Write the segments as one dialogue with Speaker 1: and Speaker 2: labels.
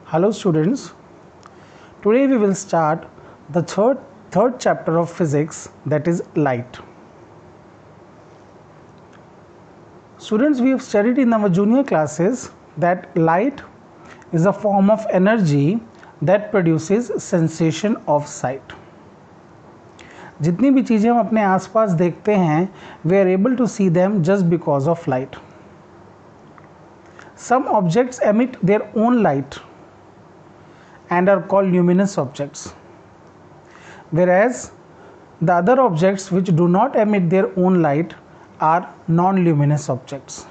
Speaker 1: Hello students, today we will start the third chapter of physics, that is light. Students, we have studied in our junior classes that light is a form of energy that produces sensation of sight. जितनी भी चीज़ें हम अपने आसपास देखते हैं, we are able to see them just because of light. Some objects emit their own light and are called luminous objects, whereas the other objects which do not emit their own light are non-luminous objects,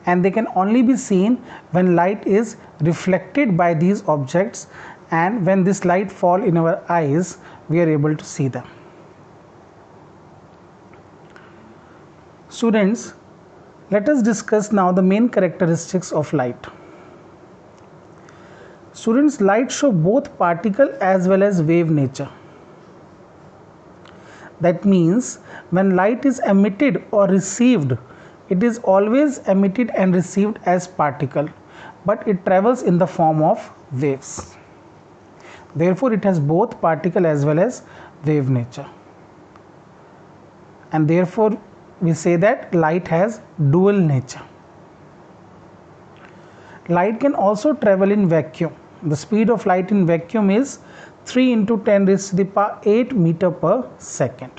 Speaker 1: and they can only be seen when light is reflected by these objects, and when this light fall in our eyes we are able to see them. Students, let us discuss now the main characteristics of light. Students, light show both particle as well as wave nature. That means when light is emitted or received, it is always emitted and received as particle, but it travels in the form of waves. Therefore, it has both particle as well as wave nature, and therefore we say that light has dual nature. Light can also travel in vacuum. The speed of light in vacuum is 3 into 10 raised to the power 8 meter per second.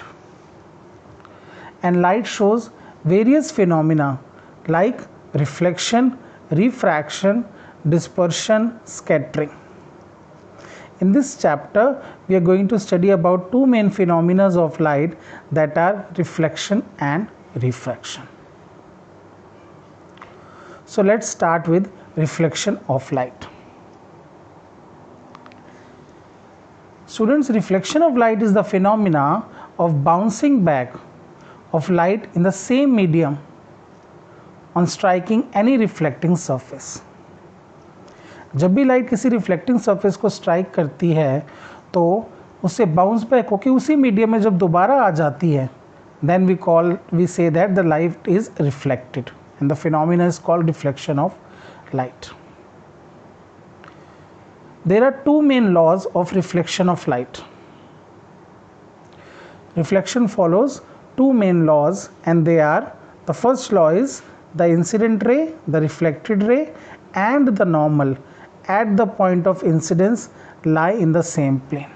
Speaker 1: And light shows various phenomena like reflection, refraction, dispersion, scattering. In this chapter, we are going to study about two main phenomena of light, that are reflection and refraction. So let's start with reflection of light. Students, reflection of light is the phenomena of bouncing back of light in the same medium on striking any reflecting surface. जब भी light किसी reflecting surface को strike करती है तो उससे bounce back होकर उसी मीडियम में जब दोबारा आ जाती है, then we say that the light is reflected, and the phenomena is called reflection of light. There are two main laws of reflection of light. Reflection follows two main laws, and they are: the first law is the incident ray, the reflected ray, and the normal at the point of incidence lie in the same plane.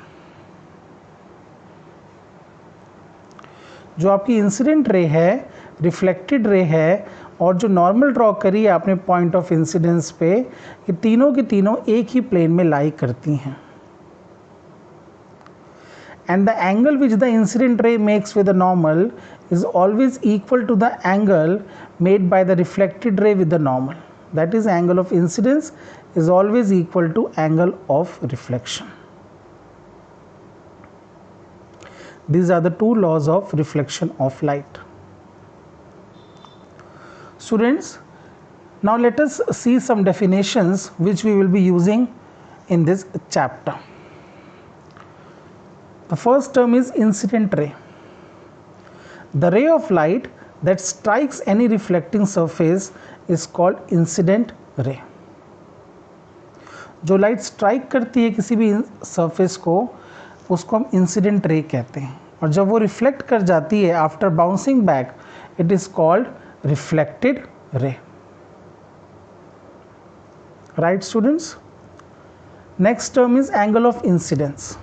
Speaker 1: जो आपकी incident ray है, reflected ray है, और जो normal draw करी है आपने point of incidence पे, ये तीनों की तीनों एक ही प्लेन में लाई करती हैं. And the angle which the incident ray makes with the normal is always equal to the angle made by the reflected ray with the normal. That is, angle of incidence is always equal to angle of reflection. These are the two laws of reflection of light. Students, now let us see some definitions which we will be using in this chapter. The first term is incident ray. The ray of light that strikes any reflecting surface is called incident ray. जो light strike करती है किसी भी surface को, उसको हम incident ray कहते हैं, और जब वो रिफ्लेक्ट कर जाती है after bouncing back, it is called reflected ray. Right students? Next term is angle of incidence.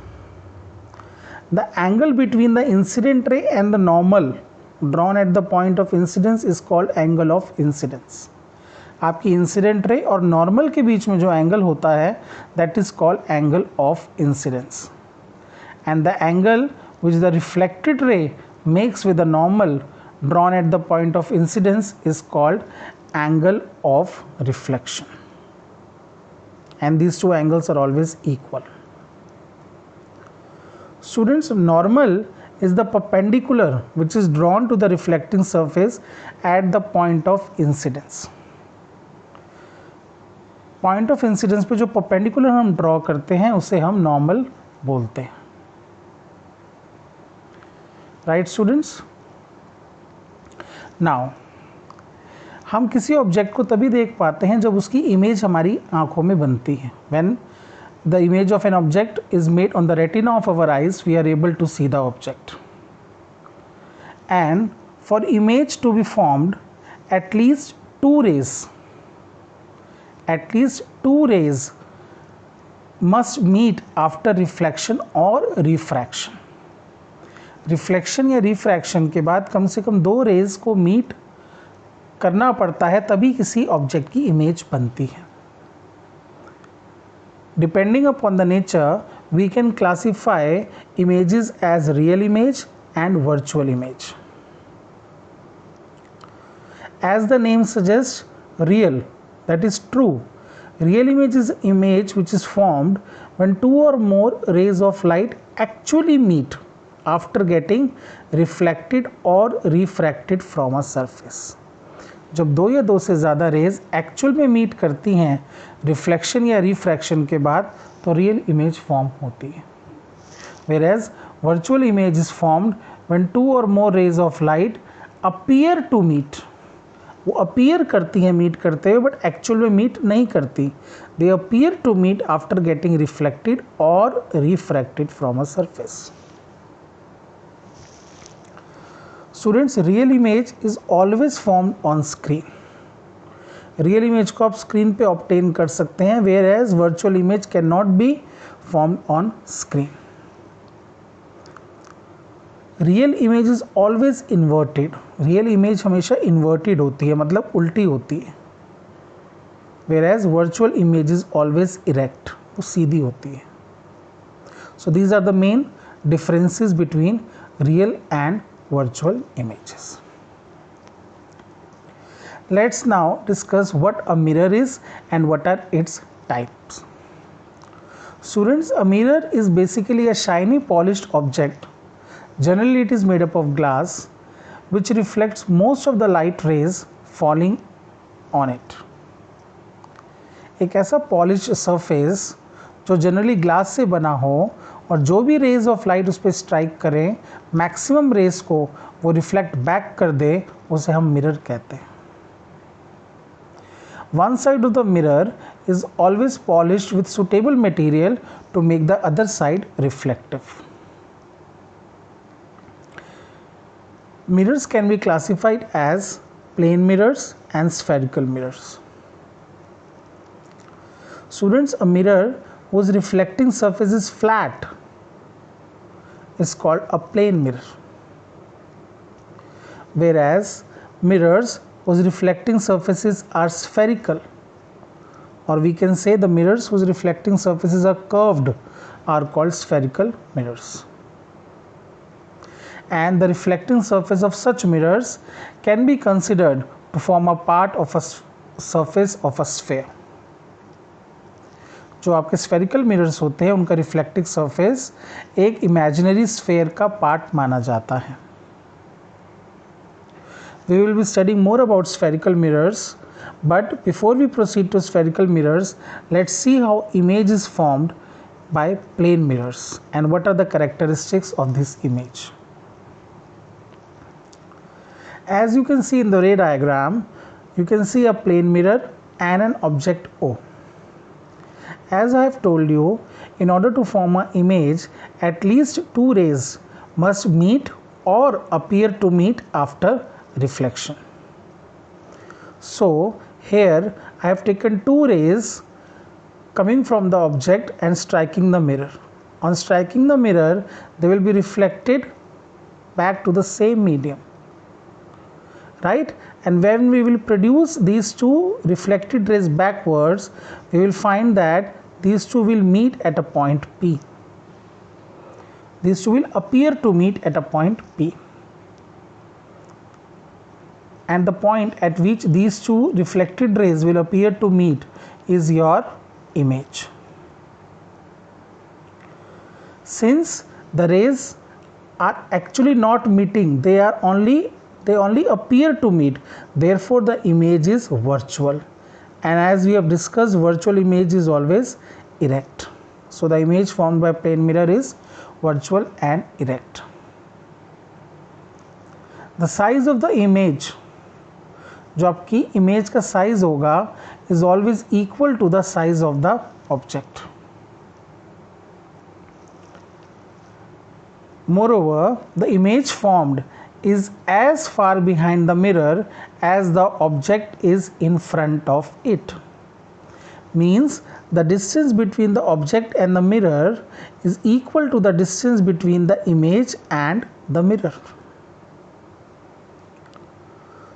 Speaker 1: The angle between the incident ray and the normal drawn at the point of incidence is called angle of incidence. आपकी incident ray और normal के बीच में जो angle होता है, that is called angle of incidence. And the angle which the reflected ray makes with the normal drawn at the point of incidence is called angle of reflection. And these two angles are always equal. Students, normal is the perpendicular which is drawn to the reflecting surface at the point of incidence. Point of incidence पे जो perpendicular हम draw करते हैं उसे हम normal बोलते हैं. Right students? Now हम किसी ऑब्जेक्ट को तभी देख पाते हैं जब उसकी इमेज हमारी आंखों में बनती है. When the image of an object is made on the retina of our eyes, we are able to see the object. And for image to be formed, at least two rays must meet after reflection or refraction. Reflection या refraction के बाद कम से कम 2 raise को meet करना पड़ता है, तभी किसी ऑब्जेक्ट की इमेज बनती है. Depending upon the nature, we can classify images as real image and virtual image. As the name suggests, real, that is true. Real image is image which is formed when 2 or more rays of light actually meet after getting reflected or refracted from a surface. जब 2 या 2 से ज़्यादा raise actual में meet करती हैं reflection या refraction के बाद, तो रियल इमेज फॉर्म होती है. Whereas virtual image is formed when 2 or more rays of light appear to meet. वो अपीयर करती हैं मीट करते हुए, बट एक्चुअल में मीट नहीं करती. They appear to meet after getting reflected और refracted from a surface. Students, real image is always formed on screen. Real image को आप स्क्रीन पे ऑब्टेन कर सकते हैं, whereas virtual image can not be formed on screen. Real image is always inverted. Real image हमेशा inverted होती है, मतलब उल्टी होती है. Whereas virtual image is always erect, वो सीधी होती है. सो these are the main differences between real and virtual images. Let's now discuss what a mirror is and what are its types. Students, a mirror is basically a shiny polished object. Generally, it is made up of glass which reflects most of the light rays falling on it. एक ऐसा polish surface जो generally glass से बना हो और जो भी raise of light उस पर स्ट्राइक करें, मैक्सिमम रेज को वो रिफ्लेक्ट बैक कर दे, उसे हम मिरर कहते हैं. One side of the mirror is always polished with suitable material to make the other side reflective. Mirrors can be classified as plane mirrors and spherical mirrors. Students, a mirror whose reflecting surface is flat is called a plane mirror, whereas mirrors whose reflecting surfaces are spherical, or we can say the mirrors whose reflecting surfaces are curved, are called spherical mirrors. And the reflecting surface of such mirrors can be considered to form a part of a surface of a sphere. जो आपके spherical mirrors होते हैं, उनका reflecting surface एक imaginary sphere का part माना जाता है. We will be studying more about spherical mirrors, but before we proceed to spherical mirrors, let's see how image is formed by plane mirrors and what are the characteristics of this image. As you can see in the ray diagram, you can see a plane mirror and an object O. As I have told you, in order to form an image, at least 2 rays must meet or appear to meet after reflection. So here I have taken 2 rays coming from the object and striking the mirror. On striking the mirror, they will be reflected back to the same medium. Right? And when we will produce these 2 reflected rays backwards, we will find that these 2 will meet at a point P. These 2 will appear to meet at a point P. And the point at which these 2 reflected rays will appear to meet is your image. Since the rays are actually not meeting, they only appear to meet, therefore the image is virtual. And as we have discussed, virtual image is always erect. So the image formed by plane mirror is virtual and erect. The size of the image जो आपकी image का size होगा is always equal to the size of the object. Moreover, the image formed is as far behind the mirror as the object is in front of it. Means the distance between the object and the mirror is equal to the distance between the image and the mirror.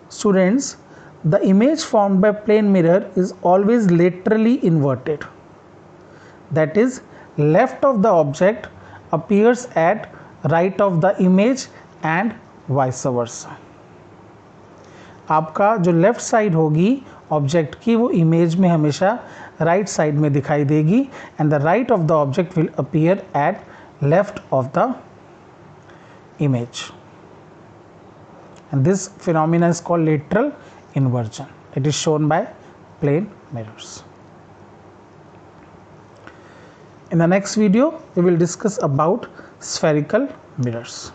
Speaker 1: Students, the image formed by plane mirror is always laterally inverted. That is, left of the object appears at right of the image and vice versa. आपका जो left side होगी object की वो image में हमेशा right side में दिखाई देगी and the right of the object will appear eight left of the image. And this phenomena is called lateral inversion. It is shown by plane mirrors. In the next video, we will discuss about spherical mirrors.